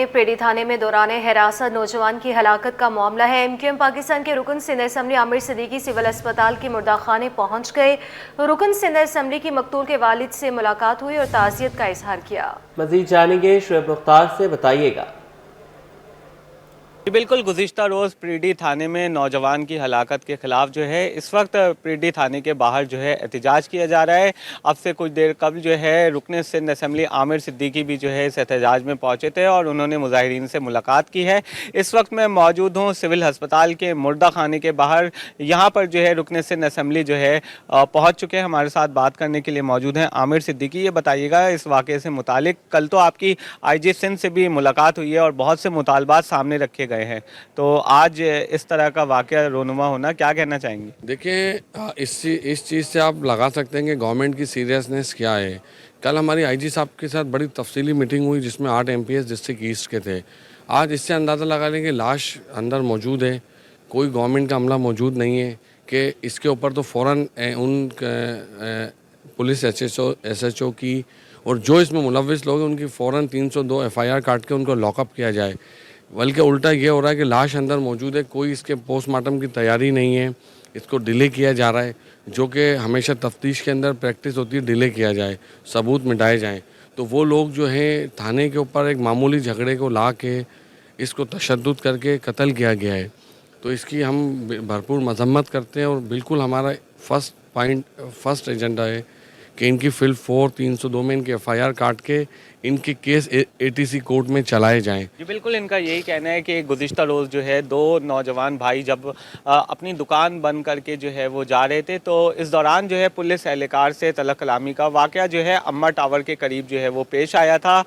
Pretty थाने में दौरान हिरासत नौजवान की हलाकत का मामला है। एमक्यूएम पाकिस्तान के रुकन सिंध असम्बली आमिर सिद्दीकी सिविल अस्पताल के मुर्दाखाने पहुंच गए। रुकन सिंध असम्बली की मकतूल के वालिद से मुलाकात हुई और ताज़ियत का इजहार किया। मजीद जानेंगे शुएब मुख्तार से, बताइएगा। बिल्कुल, गुज़िश्ता रोज़ प्रेडी थाने में नौजवान की हलाकत के ख़िलाफ़ जो है इस वक्त प्रेडी थाने के बाहर जो है एहतजाज किया जा रहा है। अब से कुछ देर कबल जो है रुकन सिंध असम्बली आमिर सिद्दीकी भी जो है इस एहतजाज में पहुँचे थे और उन्होंने मुजाहिरीन से मुलाकात की है। इस वक्त मैं मौजूद हूँ सिविल अस्पताल के मुर्दा खाने के बाहर। यहाँ पर जो है रुकन सिंध असम्बली जो है पहुँच चुके हैं। हमारे साथ बात करने के लिए मौजूद हैं आमिर सिद्दीकी। ये बताइएगा इस वाक़े से मुतालिक, कल तो आपकी IG सिंध से भी मुलाकात हुई है और बहुत से मुतालबात सामने रखे गए हैं, तो आज इस तरह का वाक़या रोनुमा होना, क्या कहना चाहेंगे? देखिए, इस चीज़ से आप लगा सकते हैं कि गवर्नमेंट की सीरियसनेस क्या है। कल हमारी IG साहब के साथ बड़ी तफसीली मीटिंग हुई जिसमें 8 MPs डिस्ट्रिक्ट ईस्ट के थे। आज इससे अंदाज़ा लगा लें कि लाश अंदर मौजूद है, कोई गवर्नमेंट का अमला मौजूद नहीं है कि इसके ऊपर तो फ़ौरन उन पुलिस SHO की और जो इसमें मुलव्विस लोग हैं उनकी फ़ौरन 302 FIR काट के उनको लॉकअप किया जाए। बल्कि उल्टा ये हो रहा है कि लाश अंदर मौजूद है, कोई इसके पोस्टमार्टम की तैयारी नहीं है, इसको डिले किया जा रहा है, जो कि हमेशा तफ्तीश के अंदर प्रैक्टिस होती है, डिले किया जाए, सबूत मिटाए जाएं। तो वो लोग जो हैं थाने के ऊपर एक मामूली झगड़े को ला के इसको तशद्दुद करके कत्ल किया गया है। तो इसकी हम भरपूर मजम्मत करते हैं और बिल्कुल हमारा फर्स्ट एजेंडा है कि इनकी फिल 4 302 में इनके FIR काट के इनके केस ATC कोर्ट में चलाए जाएं। जी बिल्कुल, इनका यही कहना है कि गुज़िश्ता रोज़ जो है 2 नौजवान भाई जब अपनी दुकान बंद करके जो है वो जा रहे थे, तो इस दौरान जो है पुलिस एहलकार से तलब कलामी का वाक़या जो है अम्मा टावर के करीब जो है वो पेश आया था,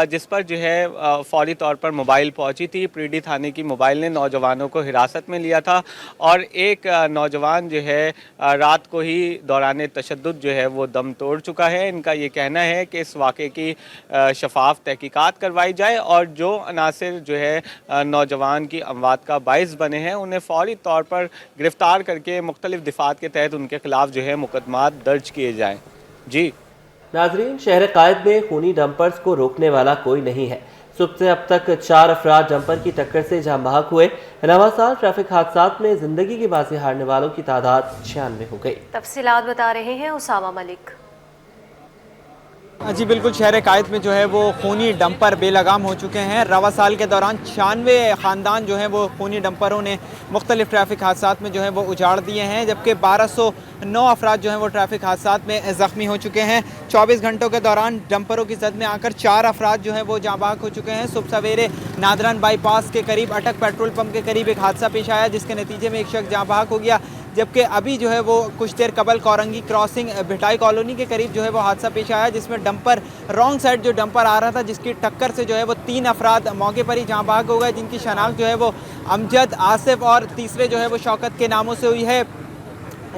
जिस पर जो है फौरी तौर पर मोबाइल पहुंची थी। प्रेडी थाने की मोबाइल ने नौजवानों को हिरासत में लिया था और एक नौजवान जो है रात को ही दौरान तशद्दुद जो है वो दम तोड़ चुका है। इनका ये कहना है कि इस वाक़े की शफाफ तहकीकात करवाई जाए और जो अनासिर जो है नौजवान की अमवात का बाइस बने हैं उन्हें फौरी तौर पर गिरफ्तार करके मुख्तलिफ दिफात के तहत उनके खिलाफ जो है मुकदमात दर्ज किए जाएँ। जी नाजरीन, शहर कायद में खूनी डंपर्स को रोकने वाला कोई नहीं है। सुबह से अब तक 4 अफराद डंपर की टक्कर से जाम बहक हुए। नवा साल ट्रैफिक हादसात में जिंदगी की बाजी हारने वालों की तादाद 96 हो गई। तफसीलात बता रहे हैं उसामा मलिक। जी बिल्कुल, शहर कायद में जो है वो खूनी डंपर बेलगाम हो चुके हैं। रवा साल के दौरान 96 ख़ानदान जो हैं वो खूनी डंपरों ने मुख्तलिफ ट्रैफिक हादसात में जो है वो उजाड़ दिए हैं, जबकि 1209 अफराद जो हैं वो ट्रैफिक हादसात में ज़ख्मी हो चुके हैं। 24 घंटों के दौरान डंपरों की जद में आकर 4 अफराद जो हैं वो जाँ बहक हो चुके हैं। सुबह सवेरे नादरन बाईपास के करीब अटक पेट्रोल पंप के करीब एक हादसा पेश आया जिसके नतीजे में एक शख्स जाँ बहक हो गया, जबकि अभी जो है वो कुछ देर कबल कौरंगी क्रॉसिंग भिटाई कॉलोनी के करीब जो है वो हादसा पेश आया जिसमें डंपर रॉन्ग साइड जो डंपर आ रहा था जिसकी टक्कर से जो है वो 3 अफराद मौके पर ही जाँ बहक हो गए, जिनकी शनाख्त जो है वो अमजद, आसिफ और तीसरे जो है वो शौकत के नामों से हुई है।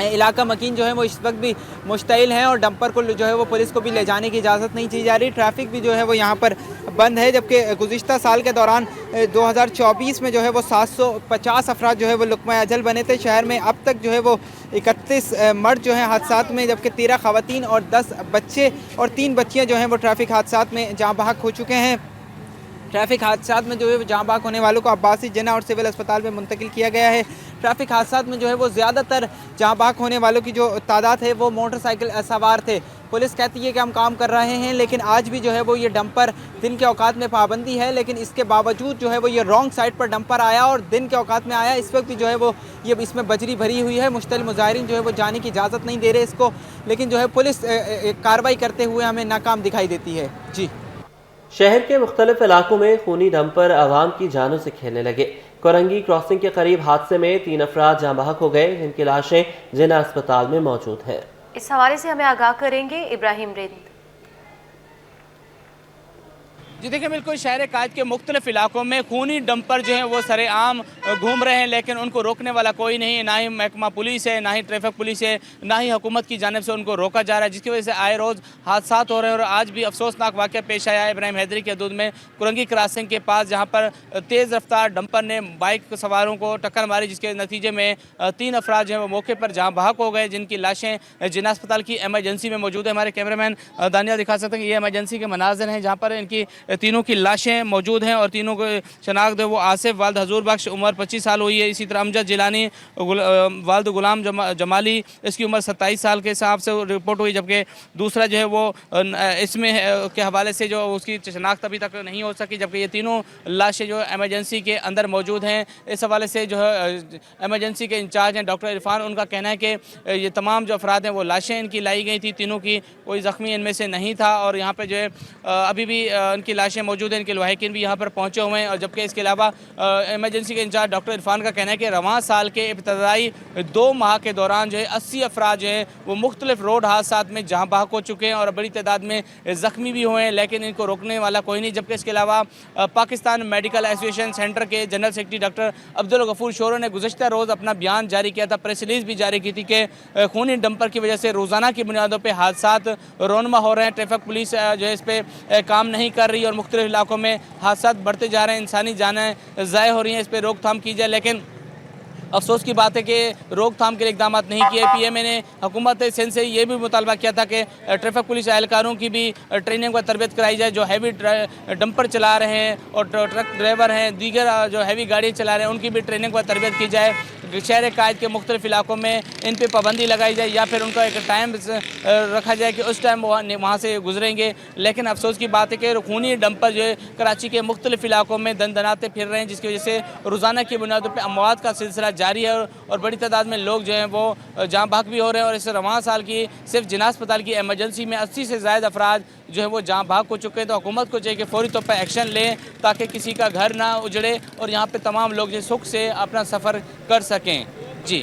इलाका मकीन जो है वो इस वक्त भी मुश्तइल हैं और डंपर को जो है वो पुलिस को भी ले जाने की इजाज़त नहीं दी जा रही। ट्रैफिक भी जो है वो यहाँ पर बंद है, जबकि गुज़िश्ता साल के दौरान 2024 में जो है वो 750 अफराद जो है वो लुक़मा अजल बने थे। शहर में अब तक जो है वो 31 मर्द जो हैं हादसात में, जबकि 13 ख़वातीन और 10 बच्चे और 3 बच्चियाँ जो हैं वो ट्रैफिक हादसात में जाँ बहक हो चुके हैं। ट्रैफिक हादसात में जो है जाँ बहक होने वालों को अब्बासी जिन्ना और सिविल अस्पताल में मुंतकिल किया गया है। ट्रैफिक हादसात में जो है वो ज़्यादातर जाँ बहक होने वालों की जो तादाद है वो मोटरसाइकिल सवार थे। पुलिस कहती है कि हम काम कर रहे हैं, लेकिन आज भी जो है वो ये डंपर दिन के औकात में पाबंदी है, लेकिन इसके बावजूद जो है वो ये रॉन्ग साइड पर डंपर आया और दिन के औकात में आया। इस वक्त भी जो है वो ये इसमें बजरी भरी हुई है। मुश्तल मुजाहिरीन जो है वो जाने की इजाज़त नहीं दे रहे इसको, लेकिन जो है पुलिस कार्रवाई करते हुए हमें नाकाम दिखाई देती है। जी, शहर के मुख्तलिफ इलाकों में खूनी डंपर आवाम की जानों से खेलने लगे। कोरंगी क्रॉसिंग के करीब हादसे में 3 अफराद जाँ बहक हो गए, जिनकी लाशें जिन्ना अस्पताल में मौजूद हैं। इस हवाले से हमें आगाह करेंगे इब्राहिम रिंद। जी देखिए, बिल्कुल शहर कायद के मुख्तलिफ इलाकों में खूनी डंपर जो हैं वो सरेआम घूम रहे हैं, लेकिन उनको रोकने वाला कोई नहीं है। ना ही महकमा पुलिस है, ना ही ट्रैफिक पुलिस है, ना ही हुकूमत की जानिब से उनको रोका जा रहा है, जिसकी वजह से आए रोज़ हादसा हो रहे हैं। और आज भी अफसोसनाक वाक़या पेश आया है इब्राहिम हैदरी के हदूद में कुरंगी क्रॉसिंग के पास, जहाँ पर तेज़ रफ्तार डंपर ने बाइक सवारों को टक्कर मारी, जिसके नतीजे में 3 अफराद जो हैं वो मौके पर जहाँ बहक हो गए, जिनकी लाशें जिन्ना अस्पताल की एमरजेंसी में मौजूद है। हमारे कैमरामैन दानिया दिखा सकते हैं कि ये एमरजेंसी के मनाजिर हैं, जहाँ पर इनकी तीनों की लाशें मौजूद हैं और तीनों को शनाख्त है वो आसिफ वाल्द हजूर बख्श उम्र 25 साल हुई है। इसी तरह अमजद जिलानी वाल्द गुलाम जमाली, इसकी उम्र 27 साल के हिसाब से रिपोर्ट हुई, जबकि दूसरा जो है वो इसमें के हवाले से जो उसकी शनाख्त अभी तक नहीं हो सकी, जबकि ये तीनों लाशें जो एमरजेंसी के अंदर मौजूद हैं। इस हवाले से जो है एमरजेंसी के इंचार्ज हैं डॉक्टर इरफान, उनका कहना है कि ये तमाम जो अफराद हैं वो लाशें इनकी लाई गई थी, तीनों की, कोई ज़ख्मी इनमें से नहीं था और यहाँ पर जो है अभी भी इनकी लाशें मौजूद हैं, इनके लवाहिकीन भी यहाँ पर पहुँचे हुए हैं। और जबकि इसके अलावा एमरजेंसी के इंचार्ज डॉक्टर इरफान का कहना है कि रवां साल के इब्तदाई 2 माह के दौरान जो है 80 अफराद जो है वो मुख्तलिफ रोड हादसा में जहाँ बहक हो चुके हैं और बड़ी तादाद में ज़ख्मी भी हुए हैं, लेकिन इनको रोकने वाला कोई नहीं। जबकि इसके अलावा पाकिस्तान मेडिकल एसोसिएशन सेंटर के general secretary doctor Abdul Ghafoor Shoro ने गुज़श्ता रोज़ अपना बयान जारी किया था, प्रेस रिलीज़ भी जारी की थी कि खूनी डंपर की वजह से रोज़ाना की बुनियादों पर हादसात रोनमा हो रहे हैं। ट्रैफिक पुलिस जो है इस पर काम नहीं कर रही और मुख्तलिफ इलाकों में हादसात बढ़ते जा रहे हैं, इंसानी जानें ज़ाया हो रही हैं, इस पर रोकथाम की जाए। लेकिन अफसोस की बात है कि रोकथाम के लिए इकदाम नहीं किए। पीएमए ने हुकूमत सिंध से ये भी मुतालबा किया था कि ट्रैफिक पुलिस एहलकारों की भी ट्रेनिंग व तरबियत कराई जाए, जो हैवी डंपर चला रहे हैं और ट्रक ड्राइवर हैं, दीगर जो हैवी गाड़ी चला रहे हैं, उनकी भी ट्रेनिंग व तरबियत की जाए। शहर कायद के मुख्तलिफ इलाकों में इन पर पाबंदी लगाई जाए या फिर उनका एक टाइम रखा जाए कि उस टाइम वहाँ से गुजरेंगे। लेकिन अफसोस की बात है कि खूनी डंपर जो है कराची के मुख्तलिफ इलाकों में दनाते फिर रहे हैं, जिसकी वजह से रोज़ाना की बुनियादों पर अमवात का सिलसिला जारी है और बड़ी तादाद में लोग जो हैं वो जाँ बहक भी हो रहे हैं। और इस रवां साल की सिर्फ जिना अस्पताल की एमरजेंसी में 80 से ज़ायद अफराद जो है वो जाँ बहक हो चुके हैं। तो हुकूमत को चाहिए कि फौरी तौर पर एक्शन लें ताकि किसी का घर ना उजड़े और यहाँ पे तमाम लोग जो सुख से अपना सफ़र कर सकें। जी,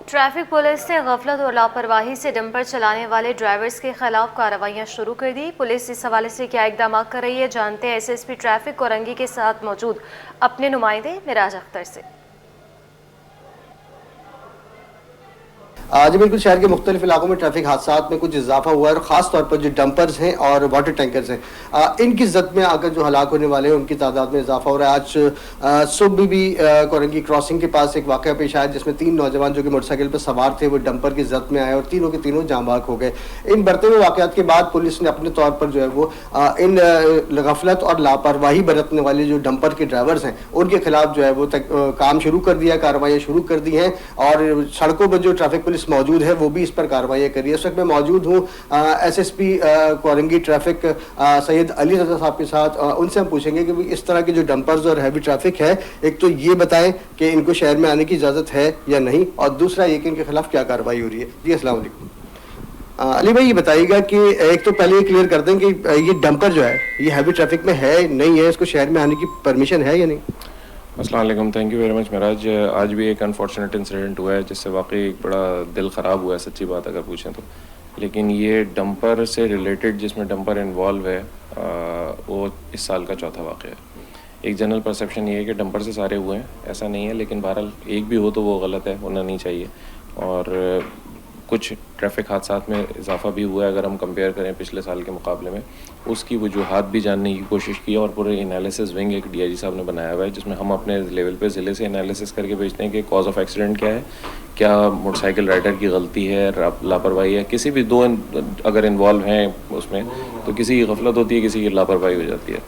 ट्रैफिक पुलिस ने गफलत और लापरवाही से डंपर चलाने वाले ड्राइवर्स के खिलाफ कार्रवाइयां शुरू कर दी। पुलिस इस हवाले से क्या इकदाम कर रही है, जानते हैं एसएसपी ट्रैफिक कोरंगी के साथ मौजूद अपने नुमाइंदे मिराज अख्तर से। आज बिल्कुल शहर के मुख्तलिफ इलाकों में ट्रैफिक हादसात में कुछ इजाफा हुआ है और ख़ास तौर पर जो डंपर्स हैं और वाटर टैंकर्स हैं इनकी जद में आकर जो हलाक होने वाले हैं उनकी तादाद में इजाफा हो रहा है। आज सुबह भी कोरंगी क्रॉसिंग के पास एक वाक़या पेश आया जिसमें 3 नौजवान जो कि मोटरसाइकिल पर सवार थे वो डंपर की जद में आए और तीनों के तीनों जाँ बहक हो गए। इन बढ़ते हुए वाक़यात के बाद पुलिस ने अपने तौर पर जो है वो इन गफलत और लापरवाही बरतने वाले जो डंपर के ड्राइवर्स हैं उनके खिलाफ जो है वो काम शुरू कर दिया, कार्रवाई शुरू कर दी हैं और सड़कों पर जो ट्रैफिक पुलिस मौजूद है वो भी इस पर कार्रवाई कर रही है। इस वक्त मैं मौजूद हूँ एसएसपी कोरंगी ट्रैफिक सैयद अली रजा साहब के साथ। उनसे हम पूछेंगे कि इस तरह के जो डंपर्स और हैवी ट्रैफिक है, एक तो ये बताएं कि इनको शहर में आने की इजाज़त है या नहीं, और दूसरा ये कि इनके खिलाफ क्या कार्रवाई हो रही है। जी अस्सलाम वालेकुम। अली भाई ये बताइएगा कि एक तो पहले ये क्लियर कर दें कि ये डंपर जो है ये हैवी ट्रैफिक में है नहीं है, इसको शहर में आने की परमिशन है या नहीं? अस्सलाम वालेकुम, thank you very much Miraj. आज भी एक अनफॉर्चुनेट इंसिडेंट हुआ है जिससे वाकई एक बड़ा दिल ख़राब हुआ है, सच्ची बात अगर पूछें तो। लेकिन ये डंपर से रिलेटेड जिसमें डंपर इन्वॉल्व है वो इस साल का चौथा वाक़या है। एक जनरल परसेप्शन ये है कि डंपर से सारे हुए हैं, ऐसा नहीं है, लेकिन बहरहाल एक भी हो तो वो गलत है, होना नहीं चाहिए। और कुछ ट्रैफिक हादसात में इजाफा भी हुआ है अगर हम कंपेयर करें पिछले साल के मुकाबले में। उसकी वजूहात भी जानने की कोशिश की और पूरे एनालिसिस विंग एक डीआईजी साहब ने बनाया हुआ है जिसमें हम अपने लेवल पे ज़िले से एनालिसिस करके भेजते हैं कि कॉज ऑफ एक्सीडेंट क्या है, क्या मोटरसाइकिल राइडर की गलती है, लापरवाही है, किसी भी दो अगर इन्वॉल्व हैं उसमें तो किसी की गफलत होती है, किसी की लापरवाही हो जाती है,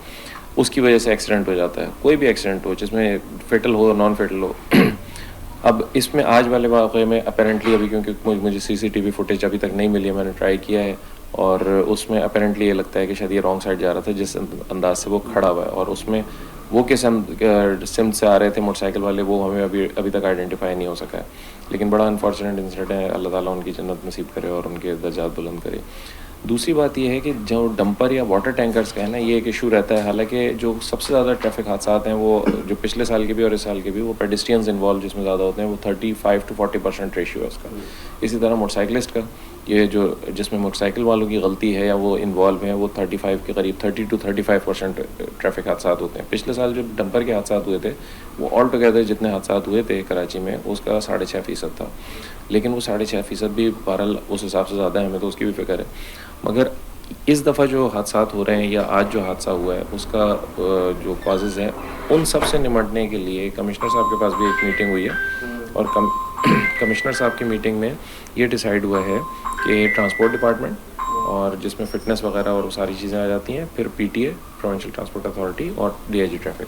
उसकी वजह से एक्सीडेंट हो जाता है। कोई भी एक्सीडेंट हो जिसमें फेटल हो नॉन फेटल हो। अब इसमें आज वाले वाक़े में अपेरेंटली अभी क्योंकि मुझे सीसीटीवी फुटेज अभी तक नहीं मिली है, मैंने ट्राई किया है और उसमें अपेरेंटली ये लगता है कि शायद ये रॉन्ग साइड जा रहा था जिस अंदाज से वो खड़ा हुआ है और उसमें वो किस सिम से आ रहे थे मोटरसाइकिल वाले वो हमें अभी तक आइडेंटिफाई नहीं हो सका है। लेकिन बड़ा अनफॉर्चुनेट इंसिडेंट है, अल्लाह ताला उनकी जन्नत नसीब करे और उनके दर्जात बुलंद करे। दूसरी बात यह है कि जो डंपर या वाटर टैंकर्स का है ना, ये एक इशू रहता है। हालांकि जो सबसे ज़्यादा ट्रैफिक हादसात हैं वो जो पिछले साल के भी और इस साल के भी वो पेडेस्ट्रियंस इन्वॉल्व जिसमें ज़्यादा होते हैं, वो 35 to 40% रेशियो है उसका। इसी तरह मोटरसाइकिलिस्ट का ये जो जिसमें मोटरसाइकिल वालों की गलती है या वो इन्वॉल्व हैं वो 35 के करीब 30 to 35% ट्रैफिक हादसात होते हैं। पिछले साल जो डंपर के हादसात हुए थे वो ऑल टुगेदर जितने हादसात हुए थे कराची में उसका 6.5% था। लेकिन वो 6.5% भी बहरहाल उस हिसाब से ज़्यादा है, हमें तो उसकी भी फिक्र है। मगर इस दफ़ा जो हादसात हो रहे हैं या आज जो हादसा हुआ है उसका जो कॉजेज़ हैं उन सब से निमटने के लिए कमिश्नर साहब के पास भी एक मीटिंग हुई है और कमिश्नर साहब की मीटिंग में ये डिसाइड हुआ है कि ट्रांसपोर्ट डिपार्टमेंट और जिसमें फ़िटनेस वगैरह और सारी चीज़ें आ जाती हैं, फिर पीटीए, प्रोविंशियल ट्रांसपोर्ट अथॉरिटी और DIG ट्रैफिक।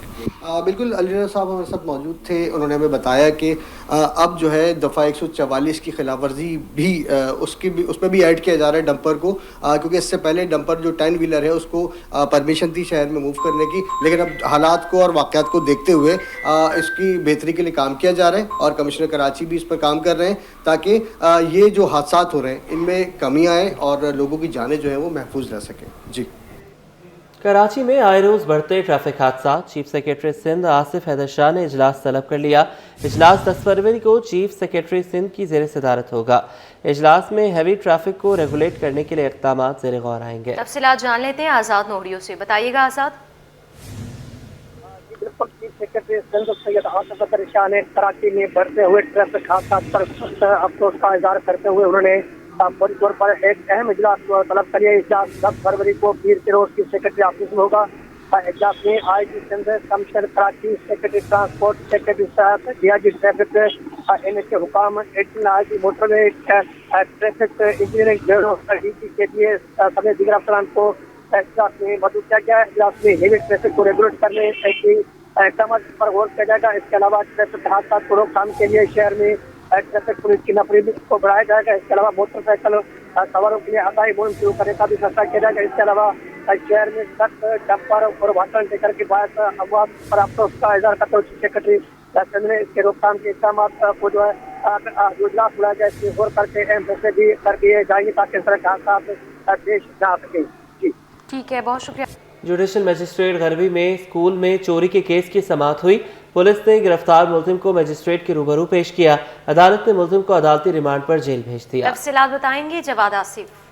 बिल्कुल अली रज़ा साहब हमारे साथ मौजूद थे। उन्होंने हमें बताया कि अब जो है दफ़ा 144 की खिलाफ वर्जी भी उसमें भी ऐड किया जा रहा है डंपर को, क्योंकि इससे पहले डंपर जो 10 व्हीलर है उसको परमिशन थी शहर में मूव करने की, लेकिन अब हालात को और वाक़यात को देखते हुए इसकी बेहतरी के लिए काम किया जा रहा है और कमिश्नर कराची भी इस पर काम कर रहे हैं ताकि ये जो हादसात हो रहे हैं इनमें कमी आए और लोगों की जानें जो है वो महफूज रह सकें। जी, कराची में आए रोज़ बढ़ते ट्रैफिक हादसा। चीफ सेक्रेटरी सिंध आसिफ हैदर शाह ने इजलास तलब कर लिया। इजलास 10 फरवरी को चीफ सेक्रेटरी सिंध की ज़ेर सदारत होगा। इजलास में हैवी ट्रैफिक को रेगुलेट करने के लिए इक़दाम ज़ेर गौर आएंगे। तफसीलात जान लेते हैं आज़ाद नोहरियों से। बताइएगा आज़ाद। चीफ सेक्रेटरी सिंध सैयद आसिफ हैदर शाह ने कराची में बढ़ते हुए ट्रैफिक हादसा पर अफसोस का इजहार करते हुए उन्होंने फौरी तौर पर एक अहम इजलास तलब कर लिया। इजलास 10 फरवरी को पीर के रोज की सेक्रेटरी ऑफिस में होगा। इजलास में IG Sindh, commissioner Karachi, secretary transport, secretary साहब, DIG ट्रैफिक, NHA हुकाम, IG motorway, traffic engineering bureau, DG KPA समेत दीगर अफसरान को इजलास में मौजूद किया गया। इजलास में हेवी ट्रैफिक को रेगुलेट करने के इक़दाम पर गौर किया जाएगा। इसके अलावा ट्रैफिक हादसा को रोकथाम के लिए शहर में ट्रैफिक पुलिस की नफरी को बढ़ाया जाएगा। इसके अलावा मोटरसाइकिल सवारों के लिए आगाही मुहिम शुरू करने का भी फैसला किया जाएगा। इसके अलावा शहर में ट्रक, डंपर और वाटर टैंकर के बायस अमवात पर अफसोस का इजहार करते हुए चीफ सेक्रेटरी सिंध ने इसके रोकथाम के इक़दाम को जो है जो इजलास बुलाया गया इसमें गौर करके अहम फैसले भी कर दिए जाएंगे ताकि इस तरह के हादसा पेश न आ सके। जी ठीक है, बहुत शुक्रिया। जुडिशल मजिस्ट्रेट गरबी में स्कूल में चोरी के केस की समाअत हुई। पुलिस ने गिरफ्तार मुलजिम को मजिस्ट्रेट के रूबरू पेश किया। अदालत ने मुलजिम को अदालती रिमांड पर जेल भेज दिया। तफसीलात बताएंगे जवाद आसिफ।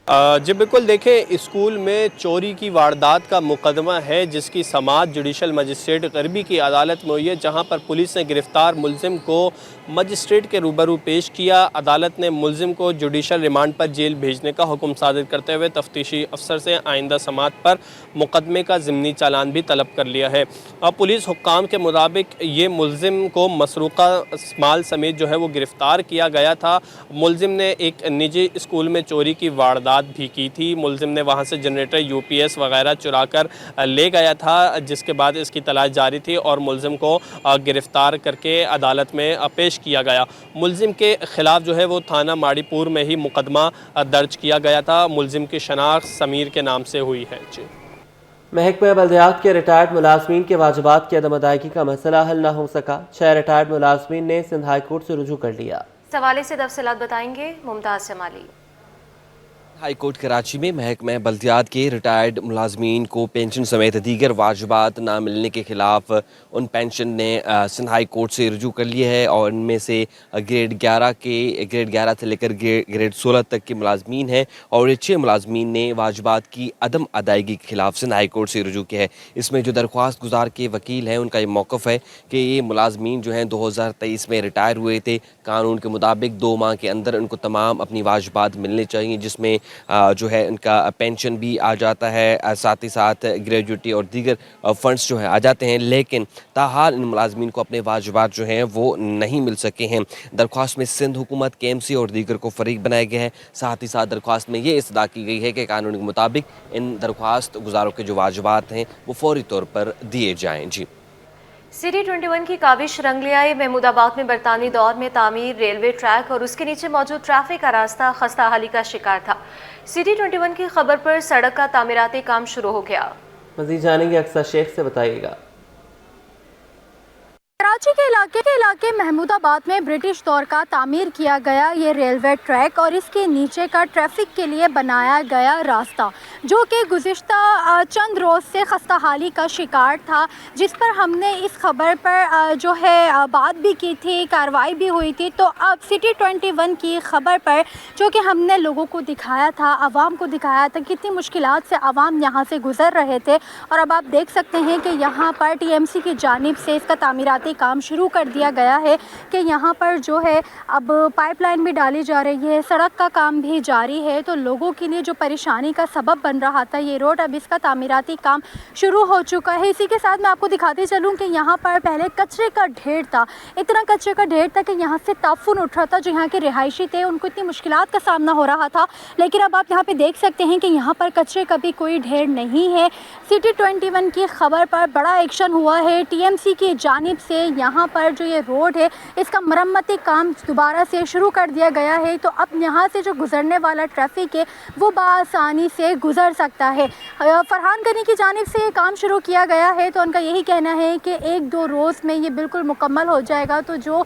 जी बिल्कुल, देखें स्कूल में चोरी की वारदात का मुकदमा है जिसकी समाअत जुडिशल मजिस्ट्रेट गरबी की अदालत में हुई है, जहां पर पुलिस ने गिरफ्तार मुलजिम को मजिस्ट्रेट के रूबरू पेश किया। अदालत ने मुलजिम को जुडिशल रिमांड पर जेल भेजने का हुक्म सादिर करते हुए तफ्तीशी अफसर से आइंदा समाअत पर मुकदमे का ज़िमनी चालान भी तलब कर लिया है। पुलिस हुक्काम के मुताबिक ये मुलजिम को मसरूक़ा माल समेत जो है वो गिरफ़्तार किया गया था। मुलजिम ने एक निजी स्कूल में चोरी की वारदात भी की थी। मुलजिम ने वहां से जनरेटर UPS वगैरह चुरा कर ले गया था, जिसके बाद इसकी तलाश जारी थी और मुलजिम को गिरफ़्तार करके अदालत में पेश किया गया। मुलजिम के ख़िलाफ़ जो है वो थाना माड़ीपुर में ही मुकदमा दर्ज किया गया था। मुलजिम की शनाख्त समीर के नाम से हुई है। जी, महकमा बल्दियात के रिटायर्ड मुलाजमीन के वाजिबात की अदम अदायगी का मसला हल न हो सका। 6 रिटायर्ड मुलाजमीन ने सिंध हाई कोर्ट से रुजू कर लिया। इस हवाले से तफसीलात बताएंगे मुमताज़ जमाली। हाई कोर्ट कराची में महकमा बल्दियात के रिटायर्ड मुलाजमीन को पेंशन समेत दीगर वाजिबात ना मिलने के खिलाफ उन पेंशन ने सिंध हाई कोर्ट से रुजू कर लिया है और इनमें से ग्रेड 11 से लेकर ग्रेड 16 तक के मुलाजमीन हैं और 6 मुलाजमीन ने वाजिबात की अदम अदायगी के खिलाफ सिंध हाई कोर्ट से रुजू किया है। इसमें जो दरख्वास्त गुजार के वकील हैं उनका ये मौक़िफ़ है कि ये मुलाजमीन जो हैं 2023 में रिटायर हुए थे। कानून के मुताबिक 2 माह के अंदर उनको तमाम अपनी वाजिबात मिलने चाहिए, जिसमें जो है उनका पेंशन भी आ जाता है, साथ ही साथ ग्रेजुएटी और दीगर फ़ंड्स जो है आ जाते हैं। लेकिन ताहाल इन मुलाजमीन को अपने वाजिबात जो हैं वो नहीं मिल सके हैं। दरख्वास्त में सिंध हुकूमत, KMC और दीगर को फरीक बनाया गया है। साथ ही साथ दरख्वास्त में ये इस्तदा की गई है कि कानून के मुताबिक इन दरख्वास्त गुजारों के जो वाजिबात हैं वो फौरी तौर पर दिए जाएँ। जी, सिटी 21 की काबिश रंग ले आई। महमूदाबाद में बरतानी दौर में तामीर रेलवे ट्रैक और उसके नीचे मौजूद ट्रैफिक का रास्ता खस्ता हाली का शिकार था। सिटी 21 की खबर पर सड़क का तामीराती काम शुरू हो गया। मज़ीद जानेंगे अक्सर शेख से, बताइएगा। कराची के इलाके महमूदाबाद में ब्रिटिश दौर का तामीर किया गया ये रेलवे ट्रैक और इसके नीचे का ट्रैफिक के लिए बनाया गया रास्ता, जो कि गुज़िश्ता चंद रोज़ से खस्ता हाली का शिकार था, जिस पर हमने इस खबर पर जो है बात भी की थी, कार्रवाई भी हुई थी। तो अब सिटी 21 की खबर पर जो कि हमने लोगों को दिखाया था, आवाम को दिखाया था, कितनी मुश्किलात से आवाम यहाँ से गुज़र रहे थे। और अब आप देख सकते हैं कि यहाँ पर TMC की जानिब से इसका तामीराती काम शुरू कर दिया गया है कि यहाँ पर जो है अब पाइपलाइन भी डाली जा रही है, सड़क का काम भी जारी है। तो लोगों के लिए जो परेशानी का सबब बन रहा था ये रोड, अब इसका तामीराती काम शुरू हो चुका है। इसी के साथ मैं आपको दिखाते चलूँ कि यहाँ पर पहले कचरे का ढेर था, इतना कचरे का ढेर था कि यहाँ से ताफून उठ रहा था। जो यहाँ के रिहायशी थे उनको इतनी मुश्किलात का सामना हो रहा था, लेकिन अब आप यहाँ पे देख सकते हैं कि यहाँ पर कचरे का भी कोई ढेर नहीं है। सिटी 21 की खबर पर बड़ा एक्शन हुआ है टीएमसी की जानिब से। यहाँ पर जो ये रोड है इसका मरम्मती काम दोबारा से शुरू कर दिया गया है, तो अब यहाँ से जो गुजरने वाला ट्रैफिक है वो बआसानी से गुजर सकता है। फरहान गनी की जानिब से ये काम शुरू किया गया है, तो उनका यही कहना है कि 1-2 रोज़ में ये बिल्कुल मुकम्मल हो जाएगा। तो जो